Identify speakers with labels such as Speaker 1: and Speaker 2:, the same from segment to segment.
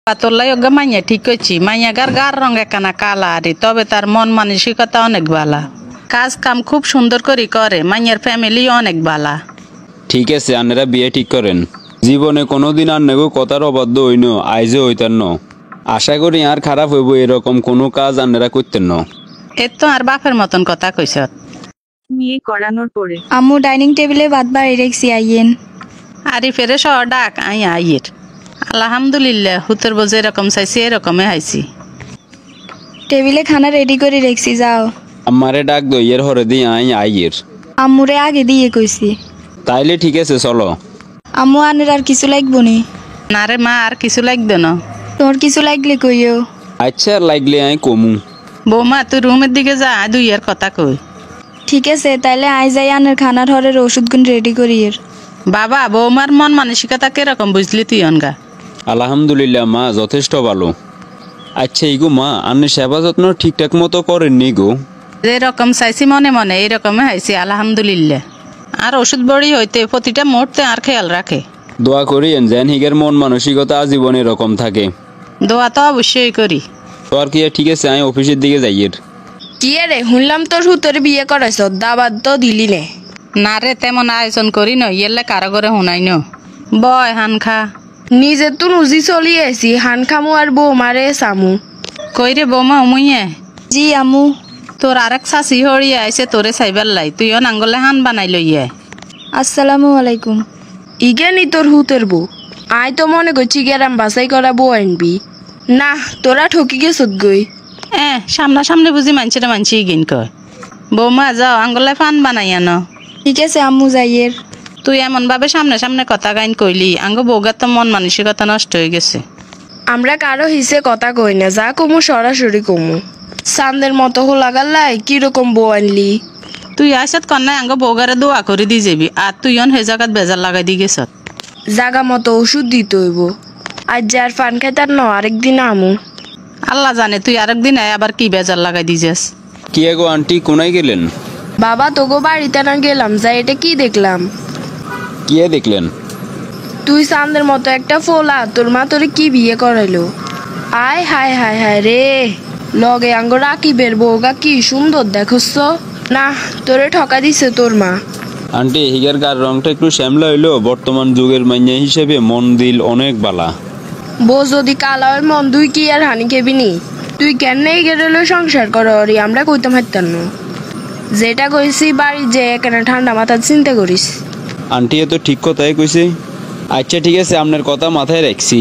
Speaker 1: পাতলাই ওগা মাইয়া ঠিক কইছি মাইয়া গার রঙ একখানা কালা আরে তবে তার মন মানসিকতা অনেক ভালা কাজ কাম খুব সুন্দর করে মাইয়ার ফ্যামিলি অনেক ভালা।
Speaker 2: ঠিক আছে আন্নারা বিয়ে ঠিক করেন। জীবনে কোনোদিন আন্নাগো কথার অবাধ্য হইন আইজে হইতেন ন। আশা করি আর খারাপ হইব এরকম কোনো কাজ আন্নারা করতেন ন।
Speaker 1: এর তো আর বাপের মতন কথা কইছ।
Speaker 3: বিয়ে করানোর পরে
Speaker 4: আম্মু ডাইনিং টেবিলে ভাত বাড়ি রেখছি আইয়েন।
Speaker 1: আরিফেরে সহ ডাক আইয়ের। আলহামদুলিল্লাহ হুতর বোঝে এরকম চাইছি এরকমই হাইছি।
Speaker 4: টেবিলে খানা রেডি করে রেখছি যাও।
Speaker 2: আমারে ডাক দইয়ের হরে দি আইয়ের।
Speaker 4: আম্মুরে আগে দিয়ে কইছি।
Speaker 2: তাইলে ঠিক আছে চলো।
Speaker 4: আম্মু আনের আর কিছু লাগবো নি?
Speaker 1: না রে মা আর কিছু লাগবে না।
Speaker 4: তোর কিছু লাগলে কইও।
Speaker 2: আচ্ছা লাগলে কমু।
Speaker 1: বৌমা তুই রুমের দিকে যা দুইয়ের কথা কই।
Speaker 4: ঠিক আছে তাইলে আই যাই আনের খানার হরের ওষুধগুন রেডি করিয়ের।
Speaker 1: বাবা বৌমার মন মানসিকতা কিরকম বুঝলি তুই অনগা?
Speaker 2: আলহামদুলিল্লাহ মা যথেষ্ট ভালো। আচ্ছা ইগো মা আন্নে সেবা যত্ন ঠিকঠাক মতো করেননি গো?
Speaker 1: যেরকম চাইছি মনে মনে এইরকমই হাইছি আলহামদুলিল্লাহ। আর ওষুধ বড়ি হইতে প্রতিটা মুহূর্তে আর খেয়াল রাখে।
Speaker 2: দোয়া করি যেন হিগের মন মানসিকতা আজীবন এরকম থাকে।
Speaker 1: দোয়া তো অবশ্যই করি।
Speaker 2: তো আর কি ঠিক আছে আমি অফিসের দিকে যাইয়ের।
Speaker 5: কি রে শুনলাম তোর হুতরে বিয়ে করাইছ দাবাত তো দিলি নে?
Speaker 1: না রে তেমন আয়োজন করি ন ইয়েলে কারো করে শুনাই ন। বয় হান খা।
Speaker 5: নিজে তো নুজি চলি আছি হান খামু আর বৌমারে চামু।
Speaker 1: কই রে বৌমা উমুইয়ে?
Speaker 4: জি আম্মু।
Speaker 1: তোর আরেক চাচি হরিয়া আইছে তোরে চাইবার লাই তুইও নাঙ্গলে হান বানাই লইয়ে।
Speaker 4: আসসালামু আলাইকুম।
Speaker 5: ইগে নি তোর হুতের বউ? আই তো মনে করছি গেরাম বাছাই করা বউ আনবি। না তোরা ঠকি গেছত গই।
Speaker 1: সামনাসামনি বুঝি মানছিরে মানছি গিন কয়। বৌমা যাও আঙ্গলে ফান বানাই আনো।
Speaker 4: ঠিক আছে আম্মু যাইয়ের।
Speaker 1: তুই এমন ভাবে সামনে সামনে কথা গাইন কইলি আঙ্গ বৌগার তো মন মানসিকতা নষ্ট হয়ে গেছে।
Speaker 5: আমরা কারো হিসে কথা কই না যা কমু সরাসরি কমু। চান্দের মতো হোলা গাল্লাই কিরকম বউ আনলি?
Speaker 1: তুই আসাত কন্যায় আঙ্গ বৌগারে দোয়া করে দি যাবি আর তুই অন হে জায়গাত বেজার লাগাই দি গেছত।
Speaker 5: জাগা মতো ওষুধ দিতে হইব। আজ যার ফান খাইতার ন আরেকদিন আমু।
Speaker 1: আল্লাহ জানে তুই আরেকদিন আবার কি বেজার লাগাই দিছিস।
Speaker 2: কি গো আন্টি কোনায় গেলেন?
Speaker 5: বাবা তোগো বাড়িতে না গেলাম যাই এটা কি দেখলাম।
Speaker 2: কি দেখলেন?
Speaker 5: তুই চাঁদের মতো একটা ফোলা তোর মা তোরে কি বিয়ে করাইলো? আয় হায় হায় হায় রে লগে আঙ্গ রাকিবের বউগা কি সুন্দর দেখছ না? তোরে ঠকা দিছে তোর মা।
Speaker 2: আন্টি হিগার গার রংটা একটু শ্যামলা হইলো বর্তমান যুগের মাইয়া হিসেবে মন দিল অনেক বালা।
Speaker 5: বউ যদি কালা হয় মন তুই কি আর হানি খেবি নি? তুই কেন গেলে সংসার করি আমরা কইতাম হাইতাম না। যেটা কইছি বাড়ি যে এখানে ঠান্ডা মাথা চিন্তা করিস।
Speaker 2: আন্টি এত ঠিক কথাই কইছে। আচ্ছা ঠিক আছে আপনার কথা মাথায় রাখছি।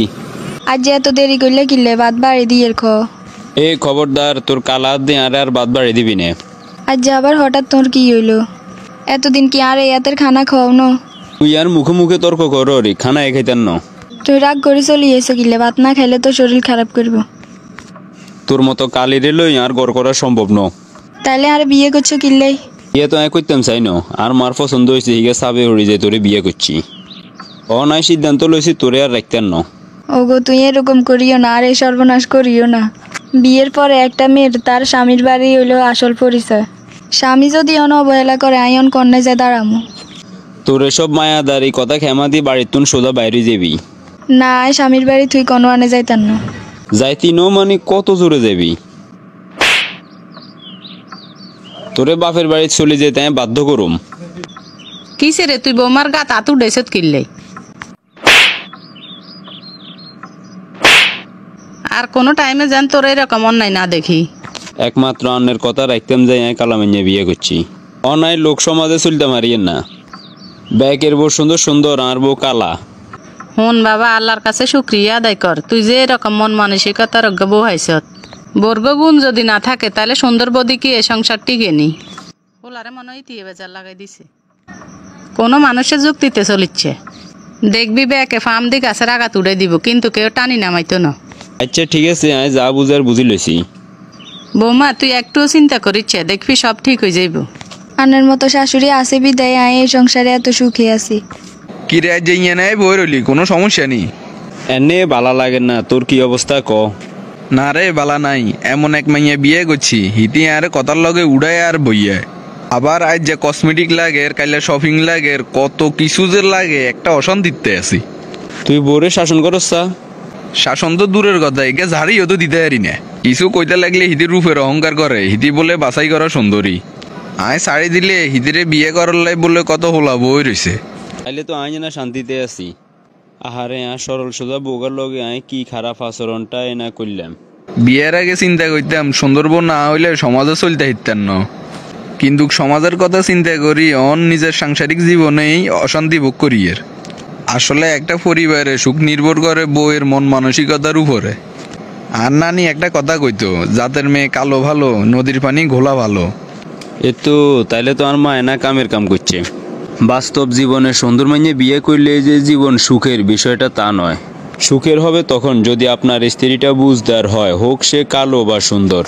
Speaker 4: আজ এত দেরি করলে কিনলে ভাত বাড়ি দিয়ে খ।
Speaker 2: এ খবরদার তোর কালা দিয়ে আর ভাত বাড়ি দিবি না।
Speaker 4: আজ আবার হঠাৎ তোর কি হইলো? এতদিন কি আর এতের খানা খাও ন?
Speaker 2: তুই আর মুখে মুখে তর্ক কর রে খানা খাইতেন না।
Speaker 4: তুই রাগ করে চলি এসে কিনলে ভাত না খাইলে তো শরীর খারাপ করবো।
Speaker 2: তোর মতো কালিরে লই আর গড় করা সম্ভব ন।
Speaker 4: তাইলে আর বিয়ে করছো কিনলেই?
Speaker 2: বিয়ে তো আমি করতাম চাই না আর মার পছন্দ হয়েছে হিগে সাবে হয়ে যায় তোরে বিয়ে করছি। নাই সিদ্ধান্ত লইছি তোরে আর রাখতেন না।
Speaker 4: ওগো তুই এরকম করিও না আর এই সর্বনাশ করিও না। বিয়ের পরে একটা মেয়ের তার স্বামীর বাড়ি হইলো আসল পরিচয়। স্বামী যদি অন অবহেলা করে আইন কন্যায় যায় দাঁড়ামো।
Speaker 2: তোর এসব মায়াদার এই কথা খেমা দিয়ে বাড়ির তুন সোজা বাইরে যাবি
Speaker 4: না? স্বামীর বাড়ি তুই কোনো আনে যাইতান না।
Speaker 2: যাইতি নো মানে কত জোরে যাবি? তোরে বাপের বাড়ি চলে যেতে আমি বাধ্য করুম।
Speaker 1: কিসে রে তুই বৌমার গা তাতু ডেসত কিনলে? আর কোনো টাইমে যেন তোর এরকম অন্যায় না দেখি।
Speaker 2: একমাত্র অন্যের কথা রাখতাম যাই আমি কালামাইয়া বিয়ে করছি। অন্যায় লোক সমাজে চলতে মারিয়েন না। ব্যাগের বউ সুন্দর সুন্দর আর বউ কালা।
Speaker 1: হন বাবা আল্লাহর কাছে শুক্রিয়া আদায় কর তুই যে এরকম মন মানসিকতার বউ হাইছত। বর্গগুণ যদি না থাকে তাহলে সুন্দর বদি কি এ সংসার টিকে নি? ওলারে মনে হয় তিয়ে বেজার লাগাই দিছে। কোনো মানুষের যুক্তিতে চলিচ্ছে দেখবি ব্যাকে ফার্ম দি গাছের আঘাত উড়ে দিব কিন্তু কেউ টানি নামাইতো না।
Speaker 2: আচ্ছা ঠিক আছে আমি যা বুঝার বুঝি লইছি।
Speaker 1: বৌমা তুই একটুও চিন্তা করিচ্ছে দেখবি সব ঠিক হয়ে যাইব।
Speaker 4: আনের মতো শাশুড়ি আছে বিদায় আয় এই সংসারে এত সুখে আছি।
Speaker 6: কি রে যে ইয়ে নেই বই রইলি কোনো সমস্যা নেই?
Speaker 2: এনে বালা লাগে না তোর কি অবস্থা ক?
Speaker 6: না রে বালা নাই এমন এক মাইয়া বিয়ে করছি হিতি আর কথার লগে উড়ায় আর বইয়া। আবার আজ যে কসমেটিক লাগে কাইলে শপিং লাগে কত কিছু যে লাগে একটা অশান্তিতে আছি।
Speaker 2: তুই বোরে শাসন করস?
Speaker 6: শাসন তো দূরের কথা, একে ঝাড়িও তো দিতে পারি না। কিছু কইতে লাগলে হিতির রূপের অহংকার করে, হিতি বলে বাছাই করা সুন্দরী। আয় শাড়ি দিলে হিতিরে বিয়ে করার লাই বলে কত হোলা বই রয়েছে।
Speaker 2: তাইলে তো আই না শান্তিতে আছি। আহারে সরল সোজা বউগার লগে আই কি খারাপ আচরণটা না করলাম।
Speaker 6: বিয়ের আগে চিন্তা করতাম সুন্দরবন না হইলে সমাজে চলতে হিতাম না, কিন্তু সমাজের কথা চিন্তা করি নিজের সাংসারিক জীবনেই অশান্তি ভোগ করি। এর আসলে একটা পরিবারে সুখ নির্ভর করে বউয়ের মন মানসিকতার উপরে। আর নানি একটা কথা কইতো, জাতের মেয়ে কালো ভালো, নদীর পানি ঘোলা ভালো।
Speaker 2: তো তাইলে তো আর মা এনা কামের কাম করছে। বাস্তব জীবনে সুন্দর মাইনে বিয়ে করলে যে জীবন সুখের বিষয়টা তা নয়। সুখের হবে তখন যদি আপনার স্ত্রীটা বুঝদার হয়, হোক সে কালো বা সুন্দর।